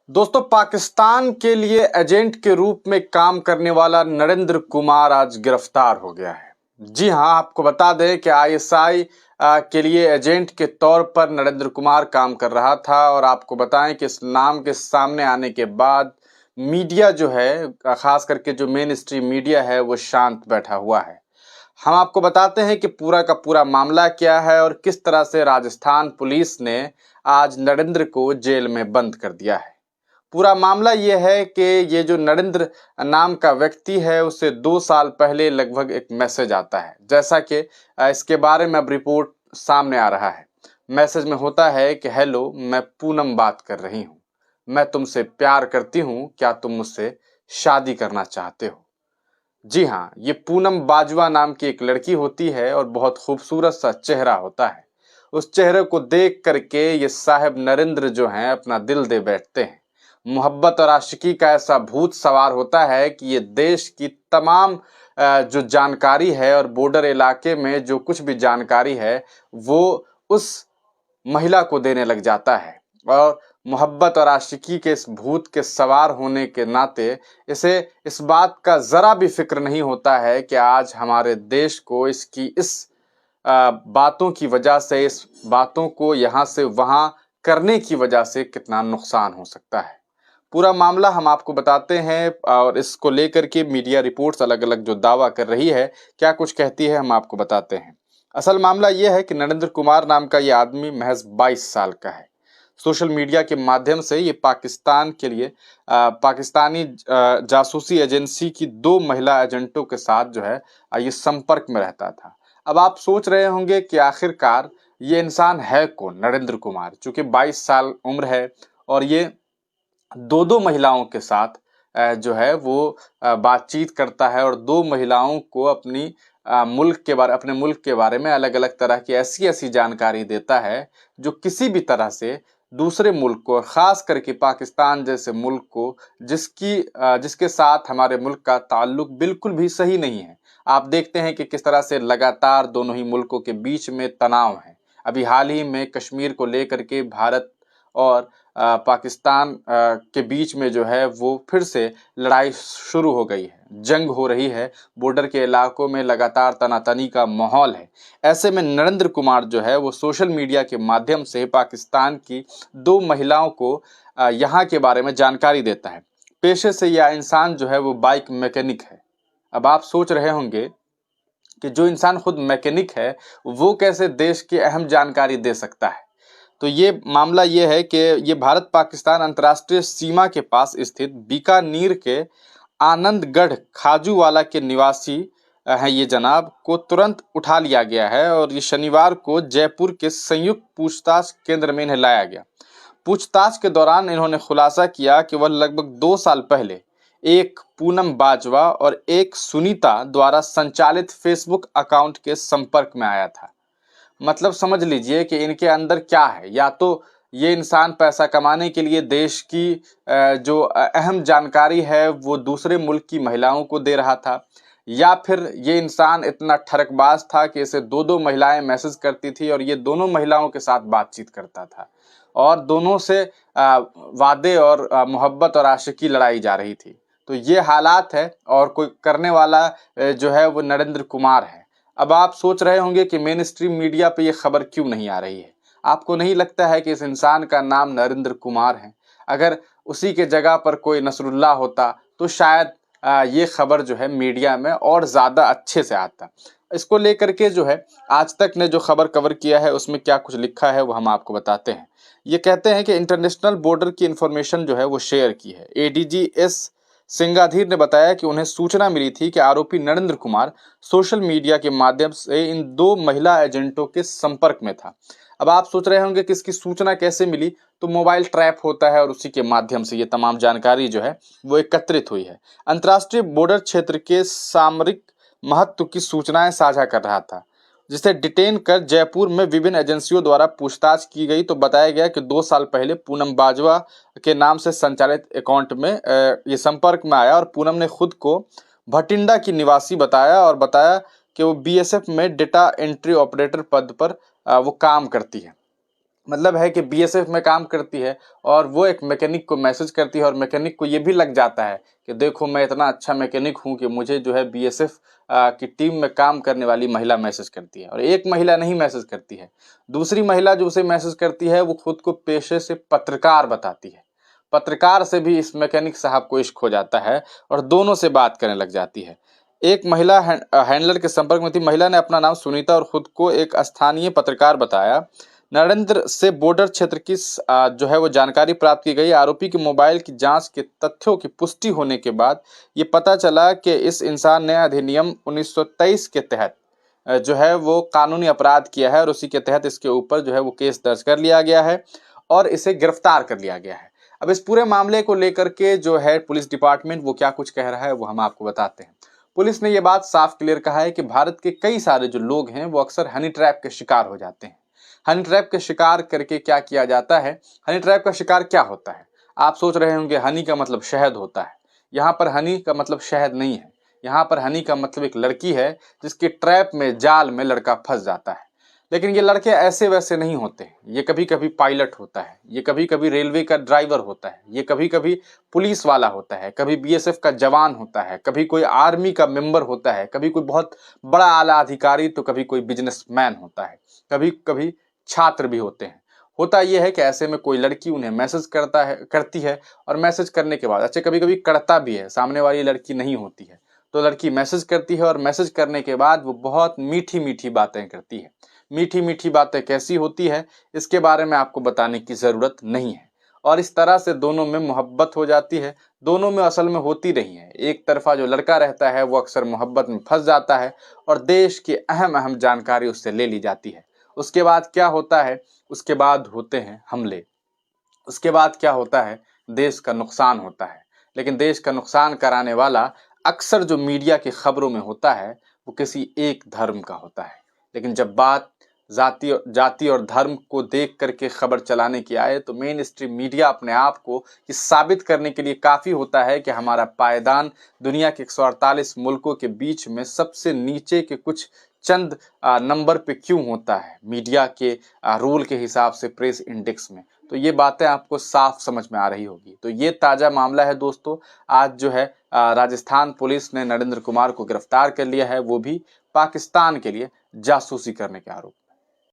दोस्तों, पाकिस्तान के लिए एजेंट के रूप में काम करने वाला नरेंद्र कुमार आज गिरफ्तार हो गया है। जी हां, आपको बता दें कि आईएसआई के लिए एजेंट के तौर पर नरेंद्र कुमार काम कर रहा था और आपको बताएं कि इस नाम के सामने आने के बाद मीडिया जो है, खास करके जो मेन स्ट्रीम मीडिया है, वो शांत बैठा हुआ है। हम आपको बताते हैं कि पूरा का पूरा मामला क्या है और किस तरह से राजस्थान पुलिस ने आज नरेंद्र को जेल में बंद कर दिया है। पूरा मामला ये है कि ये जो नरेंद्र नाम का व्यक्ति है, उससे 2 साल पहले लगभग एक मैसेज आता है, जैसा कि इसके बारे में अब रिपोर्ट सामने आ रहा है। मैसेज में होता है कि हेलो, मैं पूनम बात कर रही हूँ, मैं तुमसे प्यार करती हूँ, क्या तुम मुझसे शादी करना चाहते हो। जी हाँ, ये पूनम बाजवा नाम की एक लड़की होती है और बहुत खूबसूरत सा चेहरा होता है। उस चेहरे को देख करके ये साहब नरेंद्र जो हैं अपना दिल दे बैठते हैं। मोहब्बत और आशिकी का ऐसा भूत सवार होता है कि ये देश की तमाम जो जानकारी है और बॉर्डर इलाके में जो कुछ भी जानकारी है, वो उस महिला को देने लग जाता है। और मोहब्बत और आशिकी के इस भूत के सवार होने के नाते इसे इस बात का जरा भी फिक्र नहीं होता है कि आज हमारे देश को इसकी इस बातों की वजह से, इस बातों को यहाँ से वहां करने की वजह से कितना नुकसान हो सकता है। पूरा मामला हम आपको बताते हैं और इसको लेकर के मीडिया रिपोर्ट्स अलग अलग जो दावा कर रही है, क्या कुछ कहती है, हम आपको बताते हैं। असल मामला यह है कि नरेंद्र कुमार नाम का यह आदमी महज 22 साल का है। सोशल मीडिया के माध्यम से ये पाकिस्तान के लिए पाकिस्तानी जासूसी एजेंसी की 2 महिला एजेंटों के साथ जो है ये संपर्क में रहता था। अब आप सोच रहे होंगे कि आखिरकार ये इंसान है कौन, नरेंद्र कुमार, चूंकि 22 साल उम्र है और ये 2 महिलाओं के साथ जो है वो बातचीत करता है और 2 महिलाओं को अपने मुल्क के बारे में अलग अलग तरह की ऐसी ऐसी जानकारी देता है जो किसी भी तरह से दूसरे मुल्क को, खास करके पाकिस्तान जैसे मुल्क को, जिसके साथ हमारे मुल्क का ताल्लुक बिल्कुल भी सही नहीं है। आप देखते हैं कि किस तरह से लगातार दोनों ही मुल्कों के बीच में तनाव है। अभी हाल ही में कश्मीर को लेकर के भारत और पाकिस्तान के बीच में जो है वो फिर से लड़ाई शुरू हो गई है, जंग हो रही है, बॉर्डर के इलाकों में लगातार तनातनी का माहौल है। ऐसे में नरेंद्र कुमार जो है वो सोशल मीडिया के माध्यम से पाकिस्तान की 2 महिलाओं को यहाँ के बारे में जानकारी देता है। पेशे से यह इंसान जो है वो बाइक मैकेनिक है। अब आप सोच रहे होंगे कि जो इंसान खुद मैकेनिक है वो कैसे देश की अहम जानकारी दे सकता है। तो ये मामला ये है कि ये भारत पाकिस्तान अंतर्राष्ट्रीय सीमा के पास स्थित बीकानेर के आनंदगढ़ खाजूवाला के निवासी हैं ये जनाब, को तुरंत उठा लिया गया है और ये शनिवार को जयपुर के संयुक्त पूछताछ केंद्र में इन्हें लाया गया। पूछताछ के दौरान इन्होंने खुलासा किया कि वह लगभग 2 साल पहले एक पूनम बाजवा और एक सुनीता द्वारा संचालित फेसबुक अकाउंट के संपर्क में आया था। मतलब समझ लीजिए कि इनके अंदर क्या है, या तो ये इंसान पैसा कमाने के लिए देश की जो अहम जानकारी है वो दूसरे मुल्क की महिलाओं को दे रहा था, या फिर ये इंसान इतना ठरकबाज था कि इसे 2 महिलाएं मैसेज करती थी और ये दोनों महिलाओं के साथ बातचीत करता था और दोनों से वादे और मोहब्बत और आशिकी लड़ाई जा रही थी। तो ये हालात है और कोई करने वाला जो है वो नरेंद्र कुमार है। अब आप सोच रहे होंगे कि मेन स्ट्रीम मीडिया पे ये खबर क्यों नहीं आ रही है। आपको नहीं लगता है कि इस इंसान का नाम नरेंद्र कुमार है? अगर उसी के जगह पर कोई नसरुल्लाह होता तो शायद ये खबर जो है मीडिया में और ज़्यादा अच्छे से आता। इसको लेकर के जो है आज तक ने जो खबर कवर किया है उसमें क्या कुछ लिखा है वो हम आपको बताते हैं। ये कहते हैं कि इंटरनेशनल बॉर्डर की इंफॉर्मेशन जो है वो शेयर की है। एडीजी एस सिंगाधीर ने बताया कि उन्हें सूचना मिली थी कि आरोपी नरेंद्र कुमार सोशल मीडिया के माध्यम से इन 2 महिला एजेंटों के संपर्क में था। अब आप सोच रहे होंगे कि इसकी सूचना कैसे मिली, तो मोबाइल ट्रैप होता है और उसी के माध्यम से ये तमाम जानकारी जो है वो एकत्रित हुई है। अंतर्राष्ट्रीय बॉर्डर क्षेत्र के सामरिक महत्व की सूचनाएं साझा कर रहा था, जिसे डिटेन कर जयपुर में विभिन्न एजेंसियों द्वारा पूछताछ की गई तो बताया गया कि 2 साल पहले पूनम बाजवा के नाम से संचालित अकाउंट में ये संपर्क में आया और पूनम ने खुद को भटिंडा की निवासी बताया और बताया कि वो बीएसएफ में डेटा एंट्री ऑपरेटर पद पर वो काम करती है। मतलब है कि बीएसएफ में काम करती है और वो एक मैकेनिक को मैसेज करती है और मैकेनिक को ये भी लग जाता है कि देखो मैं इतना अच्छा मैकेनिक हूँ कि मुझे जो है बीएसएफ की टीम में काम करने वाली महिला मैसेज करती है। और एक महिला नहीं मैसेज करती है, दूसरी महिला जो उसे मैसेज करती है वो खुद को पेशे से पत्रकार बताती है। पत्रकार से भी इस मैकेनिक साहब को इश्क हो जाता है और दोनों से बात करने लग जाती है। एक महिला हैंडलर के संपर्क में थी। महिला ने अपना नाम सुनीता और खुद को एक स्थानीय पत्रकार बताया। नरेंद्र से बॉर्डर क्षेत्र की जो है वो जानकारी प्राप्त की गई। आरोपी के मोबाइल की जांच के तथ्यों की पुष्टि होने के बाद ये पता चला कि इस इंसान ने अधिनियम 1923 के तहत जो है वो कानूनी अपराध किया है और उसी के तहत इसके ऊपर जो है वो केस दर्ज कर लिया गया है और इसे गिरफ्तार कर लिया गया है। अब इस पूरे मामले को लेकर के जो है पुलिस डिपार्टमेंट वो क्या कुछ कह रहा है वो हम आपको बताते हैं। पुलिस ने ये बात साफ क्लियर कहा है कि भारत के कई सारे जो लोग हैं वो अक्सर हनी ट्रैप के शिकार हो जाते हैं। हनी ट्रैप के शिकार करके क्या किया जाता है, हनी ट्रैप का शिकार क्या होता है? आप सोच रहे होंगे हनी का मतलब शहद होता है। यहाँ पर हनी का मतलब शहद नहीं है, यहाँ पर हनी का मतलब एक लड़की है जिसके ट्रैप में, जाल में लड़का फंस जाता है। लेकिन ये लड़के ऐसे वैसे नहीं होते हैं। ये कभी कभी पायलट होता है, ये कभी कभी रेलवे का ड्राइवर होता है, ये कभी कभी पुलिस वाला होता है, कभी बीएसएफ का जवान होता है, कभी कोई आर्मी का मेंबर होता है, कभी कोई बहुत बड़ा आला अधिकारी, तो कभी कोई बिजनेसमैन होता है, कभी कभी छात्र भी होते हैं। होता यह है कि ऐसे में कोई लड़की उन्हें मैसेज करती है और मैसेज करने के बाद, अच्छा कभी कभी करता भी है, सामने वाली लड़की नहीं होती है तो लड़की मैसेज करती है और मैसेज करने के बाद वो बहुत मीठी मीठी बातें करती है। मीठी मीठी बातें कैसी होती है इसके बारे में आपको बताने की ज़रूरत नहीं है। और इस तरह से दोनों में मोहब्बत हो जाती है। दोनों में असल में होती नहीं है, एक तरफा जो लड़का रहता है वो अक्सर मोहब्बत में फंस जाता है और देश की अहम अहम जानकारी उससे ले ली जाती है। उसके बाद क्या होता है, उसके बाद होते हैं हमले, उसके बाद क्या होता है, देश का नुकसान होता है। लेकिन देश का नुकसान कराने वाला अक्सर जो मीडिया की खबरों में होता है वो किसी एक धर्म का होता है। लेकिन जब बात जाति और धर्म को देख करके खबर चलाने की आए तो मेन स्ट्रीम मीडिया अपने आप को ये साबित करने के लिए काफ़ी होता है कि हमारा पायदान दुनिया के 148 मुल्कों के बीच में सबसे नीचे के कुछ चंद नंबर पे क्यों होता है मीडिया के रूल के हिसाब से, प्रेस इंडेक्स में। तो ये बातें आपको साफ समझ में आ रही होगी। तो ये ताज़ा मामला है दोस्तों। आज जो है राजस्थान पुलिस ने नरेंद्र कुमार को गिरफ्तार कर लिया है, वो भी पाकिस्तान के लिए जासूसी करने के आरोप।